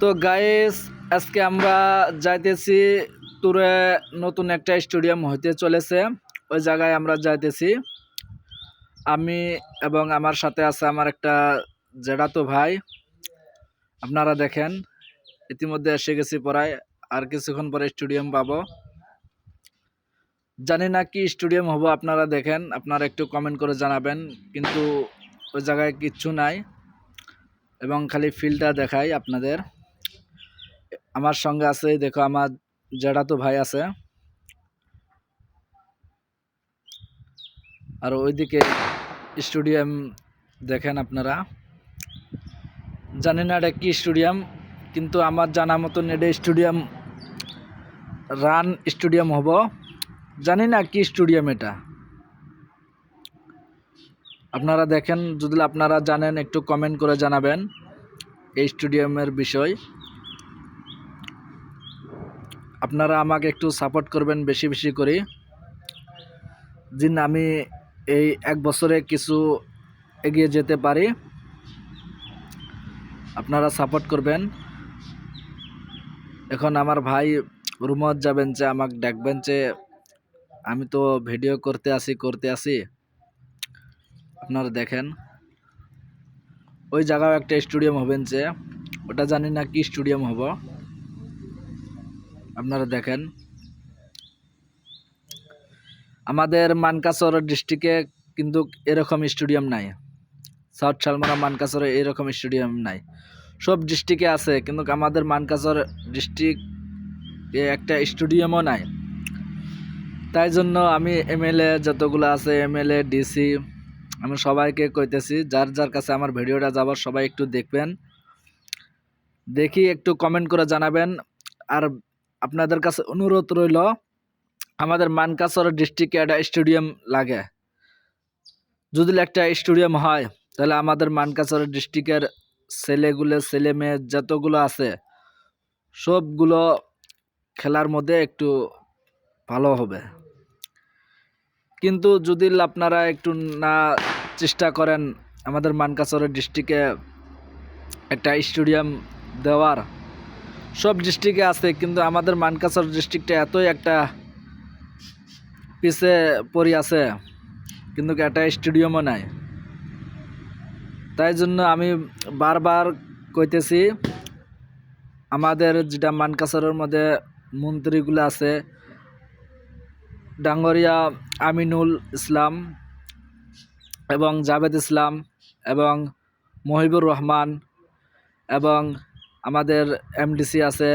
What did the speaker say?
তো গাইস, আজকে আমরা যাইতেছি ট্যুরে। নতুন একটা স্টেডিয়াম হইতে চলেছে, ওই জায়গায় আমরা যাইতেছি। আমি এবং আমার সাথে আছে আমার একটা জেঠাতো ভাই। আপনারা দেখেন, ইতিমধ্যে এসে গেছি পড়ায়, আর কিছুক্ষণ পরে স্টেডিয়াম পাবো। জানি না কি স্টেডিয়াম হবো, আপনারা দেখেন, আপনারা একটু কমেন্ট করে জানাবেন। কিন্তু ওই জায়গায় কিচ্ছু নাই এবং খালি ফিল্ডটা দেখাই আপনাদের। আমার সঙ্গে আছে, দেখো আমার জেঠাতো ভাই আছে, আর ওইদিকে স্টেডিয়াম দেখেন আপনারা। জানি না এটা কি স্টেডিয়াম, কিন্তু আমার জানা মতন এটা স্টেডিয়াম রান স্টেডিয়াম হব। জানি না কি স্টেডিয়াম এটা, আপনারা দেখেন। যদি আপনারা জানেন একটু কমেন্ট করে জানাবেন এই স্টেডিয়ামের বিষয়। আপনারা আমাকে একটু সাপোর্ট করবেন বেশি বেশি করে, যেন আমি এই এক বছরে কিছু এগিয়ে যেতে পারি। আপনারা সাপোর্ট করবেন। এখন আমার ভাই রুমত যাবেন, যে আমাকে ডাকবেন, যে আমি তো ভিডিও করতে আসি। আপনারা দেখেন, ওই জায়গায় একটা স্টেডিয়াম হবেন, যে ওটা জানি না কি স্টেডিয়াম হব। আপনারা দেখেন, আমাদের মানকাসর ডিস্ট্রিক্টে কিন্তু এরকম স্টেডিয়াম নাই। সাউথ শালমারা মানকাসরে এরকম স্টেডিয়াম নাই। সব ডিস্ট্রিক্টে আছে, কিন্তু আমাদের মানকাসর ডিস্ট্রিক্টে একটা স্টেডিয়ামও নাই। তাই জন্য আমি এমএলএ যতগুলো আছে, এমএলএ ডিসি, আমি সবাইকে কইতেছি, যার যার কাছে আমার ভিডিওটা যাবার সবাই একটু দেখবেন, দেখি একটু কমেন্ট করে জানাবেন। আর আপনাদের কাছে অনুরোধ রইল, আমাদের মানকাসর ডিস্ট্রিক্টে একটা স্টেডিয়াম লাগে। যদি একটা স্টেডিয়াম হয়, তাহলে আমাদের মানকাসর ডিস্ট্রিক্টের ছেলে মেয়ে যতগুলো আছে, সবগুলো খেলার মধ্যে একটু ভালো হবে। কিন্তু যদি আপনারা একটু না চেষ্টা করেন আমাদের মানকাসর ডিস্ট্রিক্টে একটা স্টেডিয়াম দেওয়ার, সব ডিস্ট্রিক্টে আছে, কিন্তু আমাদের মানকাসর ডিস্ট্রিক্টে এতই একটা পিছে পড়ে আছে, কিন্তু একটা স্টেডিয়ামও নাই। তাই জন্য আমি বারবার কইতেছি, আমাদের যেটা মানকাসরের মধ্যে মন্ত্রীগুলো আছে, ডাঙ্গরিয়া আমিনুল ইসলাম এবং জাভেদ ইসলাম এবং মহিবুর রহমান, এবং আমাদের এমডিসি আছে